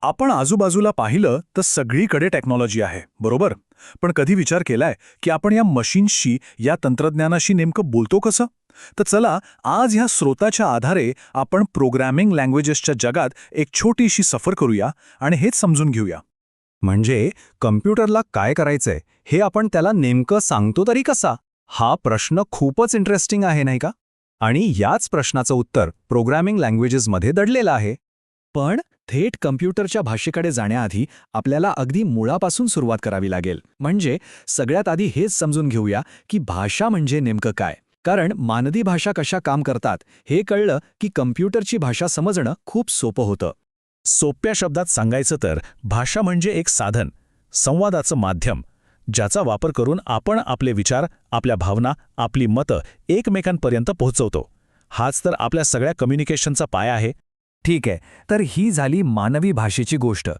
आपण आजूबाजूला पाहिलं तर सगळीकडे टेक्नॉलॉजी आहे, बरोबर? पण कधी विचार केलाय की आपण या मशीन्सशी, या तंत्रज्ञानाशी नेमकं बोलतो कसं? तर चला, आज ह्या स्रोताच्या आधारे आपण प्रोग्रॅमिंग लँग्वेजेसच्या जगात एक छोटीशी सफर करूया आणि हेच समजून घेऊया. म्हणजे कम्प्युटरला काय करायचंय हे आपण त्याला नेमकं सांगतो तरी कसा? हा प्रश्न खूपच इंटरेस्टिंग आहे नाही का? आणि याच प्रश्नाचं उत्तर प्रोग्रॅमिंग लँग्वेजेसमध्ये दडलेलं आहे. पण थेट कम्प्युटरच्या भाषेकडे जाण्याआधी आपल्याला अगदी मुळापासून सुरुवात करावी लागेल. म्हणजे सगळ्यात आधी हेच समजून घेऊया की भाषा म्हणजे नेमकं काय. कारण मानवी भाषा कशा काम करतात हे कळलं की कम्प्युटरची भाषा समजणं खूप सोपं होतं. सोप्या शब्दात सांगायचं तर भाषा म्हणजे एक साधन, संवादाचं माध्यम, ज्याचा वापर करून आपण आपले विचार, आपल्या भावना, आपली मतं एकमेकांपर्यंत पोहोचवतो. हाच तर आपल्या सगळ्या कम्युनिकेशनचा पाया आहे. ठीक आहे, तर ही झाली मानवी भाषेची गोष्ट.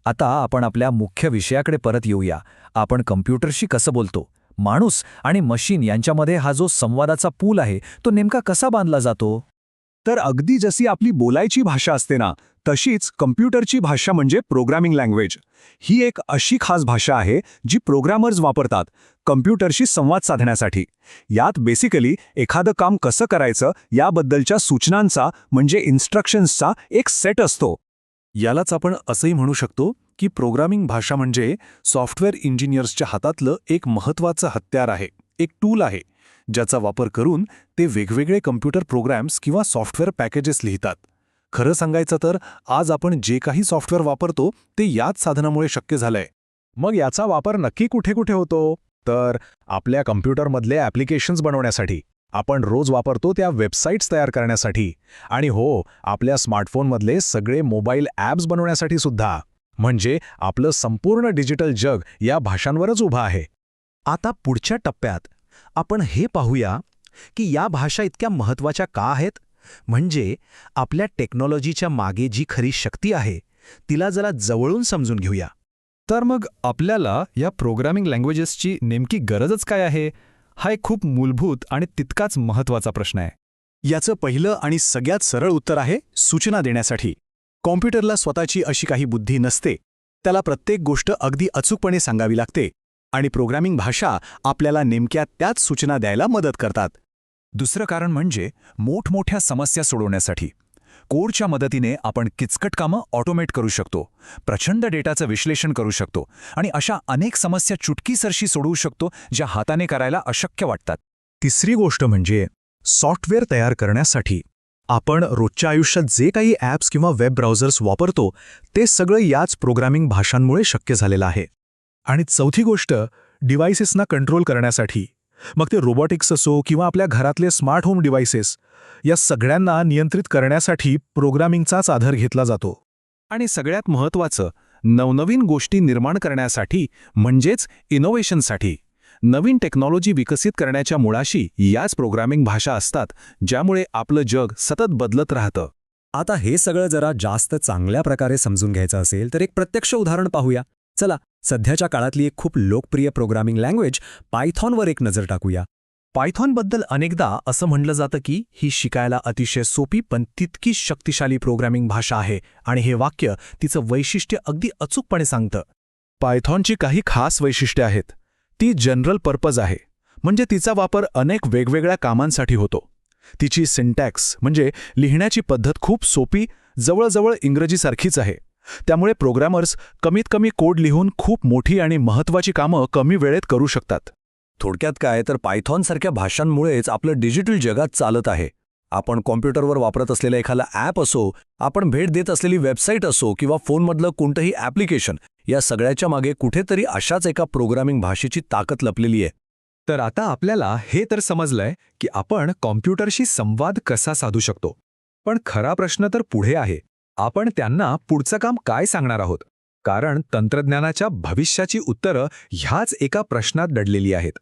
आता आपण आपल्या मुख्य विषयाकडे परत येऊया. आपण कम्प्युटरशी कसं बोलतो? माणूस आणि मशीन यांच्यामध्ये हा जो संवादाचा पूल आहे तो नेमका कसा बांधला जातो? तर अगदी जशी आपली बोलायची भाषा असते ना, तशीच कम्प्युटरची भाषा म्हणजे प्रोग्रामिंग लँग्वेज. ही एक अशी खास भाषा आहे जी प्रोग्रामर्स वापरतात कम्प्युटरशी संवाद साधण्यासाठी. यात बेसिकली एखादं काम कसं करायचं याबद्दलच्या सूचनांचा म्हणजे इन्स्ट्रक्शन्सचा एक सेट असतो. यालाच आपण असंही म्हणू शकतो की प्रोग्रामिंग भाषा म्हणजे सॉफ्टवेअर इंजिनियर्सच्या हातातलं एक महत्त्वाचं हत्यार आहे, एक टूल आहे, ज्याचा वापर करून ते वेगवेगळे कम्प्युटर प्रोग्रॅम्स किंवा सॉफ्टवेअर पॅकेजेस लिहितात. खरं सांगायचं तर आज आपण जे काही सॉफ्टवेअर वापरतो ते याच साधनामुळे शक्य झालंय. मग याचा वापर नक्की कुठे कुठे होतो? तर आपल्या कम्प्युटरमधले ॲप्लिकेशन्स बनवण्यासाठी, आपण रोज वापरतो त्या वेबसाईट्स तयार करण्यासाठी, आणि हो, आपल्या स्मार्टफोनमधले सगळे मोबाईल ॲप्स बनवण्यासाठी सुद्धा. म्हणजे आपलं संपूर्ण डिजिटल जग या भाषांवरच उभं आहे. आता पुढच्या टप्प्यात आपण हे पाहूया की या भाषा इतक्या महत्त्वाच्या का आहेत. म्हणजे आपल्या टेक्नॉलॉजीच्या मागे जी खरी शक्ती आहे तिला जरा जवळून समजून घेऊया. तर मग आपल्याला या प्रोग्रामिंग लँग्वेजेसची नेमकी गरजच काय आहे? हा एक खूप मूलभूत आणि तितकाच महत्त्वाचा प्रश्न आहे. याचं पहिलं आणि सगळ्यात सरळ उत्तर आहे सूचना देण्यासाठी. कॉम्प्युटरला स्वतःची अशी काही बुद्धी नसते. त्याला प्रत्येक गोष्ट अगदी अचूकपणे सांगावी लागते आणि प्रोग्रामिंग भाषा आपल्याला नेमक्या त्याच सूचना द्यायला मदत करतात. दुसरं कारण म्हणजे मोठमोठ्या समस्या सोडवण्यासाठी. कोडच्या मदतीने आपण किचकट कामं ऑटोमेट करू शकतो, प्रचंड डेटाचं विश्लेषण करू शकतो आणि अशा अनेक समस्या चुटकीसरशी सोडवू शकतो ज्या हाताने करायला अशक्य वाटतात. तिसरी गोष्ट म्हणजे सॉफ्टवेअर तयार करण्यासाठी. आपण रोजच्या आयुष्यात जे काही ॲप्स किंवा वेब ब्राउझर्स वापरतो ते सगळं याच प्रोग्रामिंग भाषांमुळे शक्य झालेलं आहे. आणि चौथी गोष्ट, डिव्हायसेसना कंट्रोल करण्यासाठी. मग ते रोबोटिक्स असो किंवा आपल्या घरातले स्मार्ट होम डिव्हायसेस, या सगळ्यांना नियंत्रित करण्यासाठी प्रोग्रामिंगचाच आधार घेतला जातो. आणि सगळ्यात महत्त्वाचं, नवनवीन गोष्टी निर्माण करण्यासाठी म्हणजेच इनोव्हेशनसाठी. नवीन टेक्नॉलॉजी विकसित करण्याच्या मुळाशी याच प्रोग्रामिंग भाषा असतात, ज्यामुळे आपलं जग सतत बदलत राहतं. आता हे सगळं जरा जास्त चांगल्या प्रकारे समजून घ्यायचं असेल तर एक प्रत्यक्ष उदाहरण पाहूया. चला, सध्याच्या काळातली एक खूप लोकप्रिय प्रोग्रामिंग लँग्वेज पायथॉनवर एक नजर टाकूया. पायथॉनबद्दल अनेकदा असं म्हटलं जातं की ही शिकायला अतिशय सोपी पण तितकी शक्तिशाली प्रोग्रामिंग भाषा आहे आणि हे वाक्य तिचं वैशिष्ट्य अगदी अचूकपणे सांगतं. पायथॉनची काही खास वैशिष्ट्ये आहेत. ती जनरल पर्पज आहे, म्हणजे तिचा वापर अनेक वेगवेगळ्या कामांसाठी होतो. तिची सिंटॅक्स म्हणजे लिहिण्याची पद्धत खूप सोपी, जवळजवळ इंग्रजीसारखीच आहे. त्यामुळे प्रोग्रामर्स कमीत कमी कोड लिहून खूप मोठी आणि महत्त्वाची कामं कमी वेळेत करू शकतात. थोडक्यात काय, तर पायथॉनसारख्या भाषांमुळेच आपलं डिजिटल जगात चालत आहे. आपण कॉम्प्युटरवर वापरत असलेलं एखादं ॲप असो, आपण भेट देत असलेली वेबसाईट असो किंवा फोनमधलं कोणतंही ॲप्लिकेशन, या सगळ्याच्या मागे कुठेतरी अशाच एका प्रोग्रामिंग भाषेची ताकद लपलेली आहे. तर आता आपल्याला हे तर समजलंय की आपण कॉम्प्युटरशी संवाद कसा साधू शकतो. पण खरा प्रश्न तर पुढे आहे. आपण त्यांना पुढचं काम काय सांगणार आहोत? कारण तंत्रज्ञानाच्या भविष्याची उत्तरं ह्याच एका प्रश्नात दडलेली आहेत.